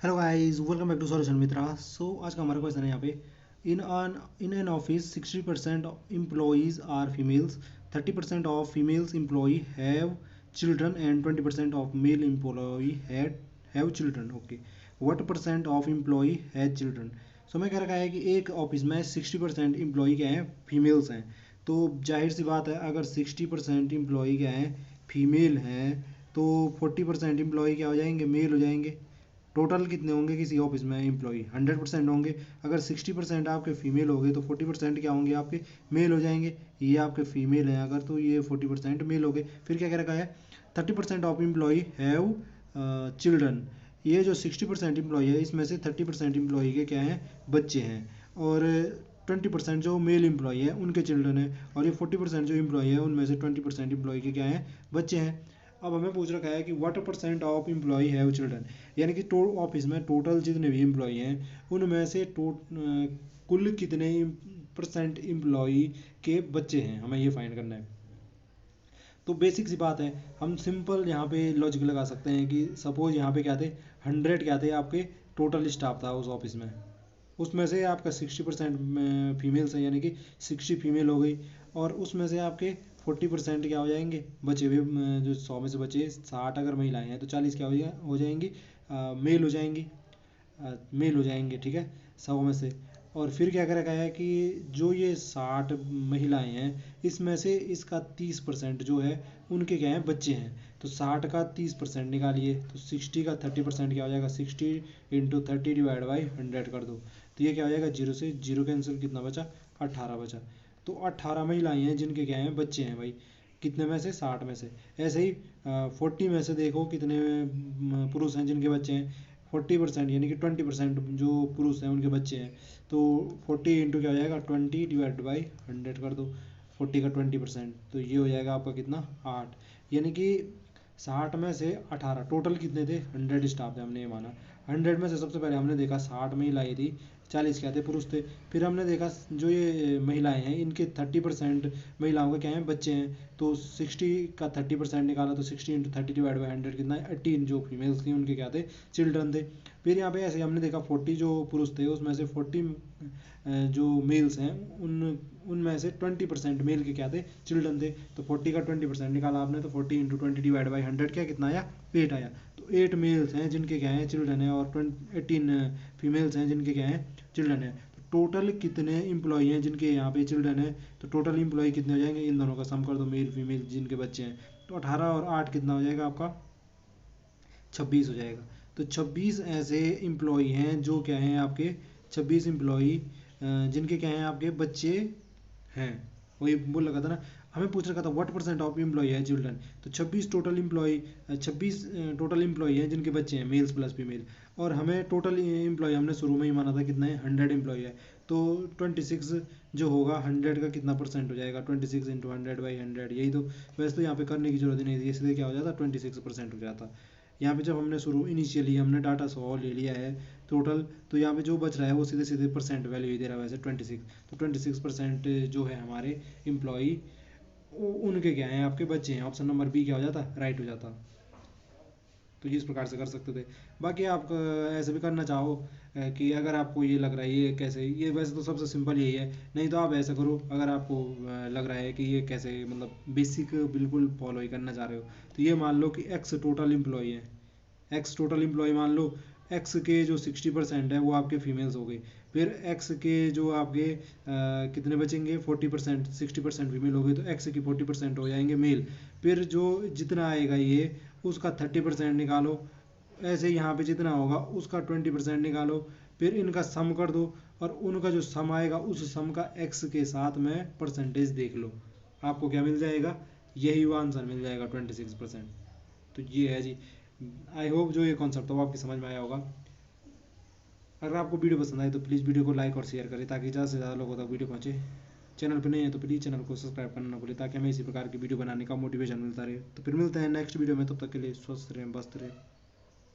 Hello guys, welcome back to solution Mitra. आज का हमारा क्वेश्चन है यहाँ पे। In an office 60% employees are females, 30% of females employ have children and 20% of male employ have children. Okay, what percent of employ has children. So मैं कह रखा है कि एक ऑफिस में 60% एम्प्लॉय क्या हैं, फीमेल्स हैं। तो जाहिर सी बात है, अगर 60% एम्प्लॉय क्या हैं, फीमेल हैं, तो 40% एम्प्लॉय क्या हो जाएंगे, मेल हो जाएंगे। टोटल कितने होंगे किसी ऑफिस में एम्प्लॉय, 100% होंगे। अगर 60% आपके फीमेल हो गए तो 40% क्या होंगे, आपके मेल हो जाएंगे। ये आपके फीमेल हैं अगर, तो ये 40% मेल हो गए। फिर क्या कह रखा है, 30% ऑफ एम्प्लॉय हैव चिल्ड्रन। ये जो 60% एम्प्लॉय है, इसमें से 30% एम्प्लॉय के क्या हैं, बच्चे हैं। और 20% जो मेल एम्प्लॉय है उनके चिल्ड्रन है। और ये 40% जो एम्प्लॉय है उनमें से 20% एम्प्लॉय के क्या हैं, बच्चे हैं। अब हमें पूछ रखा है कि what percent of employ have children, यानी कि ऑफिस में टोटल जितने भी एम्प्लॉय हैं उनमें से कुल कितने परसेंट एम्प्लॉय के बच्चे हैं, हमें ये फाइंड करना है। तो बेसिक सी बात है, हम सिंपल यहाँ पे लॉजिक लगा सकते हैं कि सपोज यहाँ पे क्या थे, 100 क्या थे आपके टोटल स्टाफ था उस ऑफिस में। उसमें से आपका 60% फीमेल्स हैं, यानी कि 60 फीमेल हो गई। और उसमें से आपके 40% क्या हो जाएंगे, बचे हुए जो 100 में से बचे 60 अगर महिलाएं हैं तो 40 क्या हो जाएंगी, मेल हो जाएंगी। मेल हो जाएंगे, ठीक है, 100 में से। और फिर क्या कर रखा है कि जो ये 60 महिलाएं हैं, इसमें से इसका 30% जो है उनके क्या हैं, बच्चे हैं। तो 60 का 30% निकालिए, तो 60 का 30% क्या हो जाएगा, 60 इंटू 30 डिवाइड बाई 100 कर दो। तो ये क्या हो जाएगा, जीरो से जीरो कैंसिल, कितना बचा, 18 बचा। तो 18 महिलाएं हैं जिनके क्या हैं, बच्चे हैं भाई। कितने में से, 60 में से। ऐसे ही 40 में से देखो कितने पुरुष हैं जिनके बच्चे हैं। 40% यानी कि 20% जो पुरुष हैं उनके बच्चे हैं। तो 40 इंटू क्या हो जाएगा, 20 डिवाइड बाई 100 कर दो। 40 का 20%, तो ये हो जाएगा आपका कितना, 8। यानी कि 60 में से 18, टोटल कितने थे, 100 स्टाफ थे, हमने ये माना। 100 में से सबसे पहले हमने देखा 60 महिलाएं थी, 40 क्या थे, पुरुष थे। फिर हमने देखा जो ये महिलाएं हैं इनके 30% महिलाओं के क्या हैं, बच्चे हैं। तो 60 का 30% निकाला, तो 60 इंटू 30 डिवाइड बाई 100 कितना है, 18 जो फीमेल्स थी उनके क्या थे, चिल्ड्रन थे। फिर यहाँ पे ऐसे हमने देखा 40 जो पुरुष थे उसमें से 40 जो मेल्स हैं उनमें से 20% मेल के क्या थे, चिल्ड्रन थे। तो 40 का 20% निकाला आपने, तो 40 इंटू 20 डिवाइड बाई 100 क्या, कितना आया, 8 आया। तो 8 मेल्स हैं जिनके क्या हैं, चिल्ड्रन है, और 18 फीमेल्स हैं जिनके क्या हैं, चिल्ड्रन है। तो टोटल कितने इंप्लॉई हैं जिनके यहाँ पे चिल्ड्रन है, तो टोटल इंप्लॉई कितने हो जाएंगे, इन दोनों का सम कर दो, मेल फीमेल जिनके बच्चे हैं। तो 18 और 8 कितना हो जाएगा आपका, 26 हो जाएगा। तो 26 ऐसे एम्प्लॉई हैं जो क्या हैं आपके, 26 एम्प्लॉई जिनके क्या हैं, आपके बच्चे हैं। वही बोल रखा था ना, हमें पूछ रखा था व्हाट परसेंट ऑफ एम्प्लॉय है चिल्ड्रन। तो 26 टोटल एम्प्लॉय, 26 टोटल एम्प्लॉय हैं जिनके बच्चे हैं, मेल्स प्लस फीमेल। और हमें टोटल एम्प्लॉय हमने शुरू में ही माना था कितना है, 100 एम्प्लॉय है। तो 26 जो होगा 100 का कितना परसेंट हो जाएगा, 26 इंटू 100 बाई 100, यही तो। वैसे तो यहाँ पे करने की जरूरत ही नहीं थी, इसलिए क्या हो जाता, 26% हो जाता। यहाँ पे जब हमने शुरू इनिशियली हमने डाटा 100 ले लिया है टोटल, तो यहाँ पे जो बच रहा है वो सीधे सीधे परसेंट वैल्यू ही दे रहा है, वैसे 26। तो 26% जो है हमारे एम्प्लॉई, उनके क्या हैं, आपके बच्चे हैं। ऑप्शन नंबर बी क्या हो जाता, राइट हो जाता। तो ये इस प्रकार से कर सकते थे। बाकी आप ऐसे भी करना चाहो कि अगर आपको ये लग रहा है ये कैसे, ये वैसे तो सबसे सिंपल यही है। नहीं तो आप ऐसा करो, अगर आपको लग रहा है कि ये कैसे, मतलब बेसिक बिल्कुल फॉलो ही करना चाह रहे हो, तो ये मान लो कि एक्स टोटल एम्प्लॉई है। एक्स टोटल एम्प्लॉय मान लो, एक्स के जो 60% है वो आपके फीमेल्स हो गए। फिर एक्स के जो आपके कितने बचेंगे, 40%, 60% फीमेल हो गए, तो एक्स की 40% हो जाएंगे मेल। फिर जो जितना आएगा ये, उसका 30% निकालो। ऐसे यहाँ पे जितना होगा उसका 20% निकालो। फिर इनका सम कर दो, और उनका जो सम आएगा उस सम का एक्स के साथ में परसेंटेज देख लो, आपको क्या मिल जाएगा, यही वो आंसर मिल जाएगा, 26%। तो ये है जी। आई होप जो ये कॉन्सेप्ट था वो आपकी समझ में आया होगा। अगर आपको वीडियो पसंद आए तो प्लीज़ वीडियो को लाइक और शेयर करें, ताकि ज़्यादा से ज़्यादा लोगों तक वीडियो पहुंचे। चैनल पर नहीं है तो प्लीज़ चैनल को सब्सक्राइब करना ना भूलें, ताकि हमें इसी प्रकार की वीडियो बनाने का मोटिवेशन मिलता रहे। तो फिर मिलते हैं नेक्स्ट वीडियो में, तब तक के लिए स्वस्थ रहें, मस्त रहें।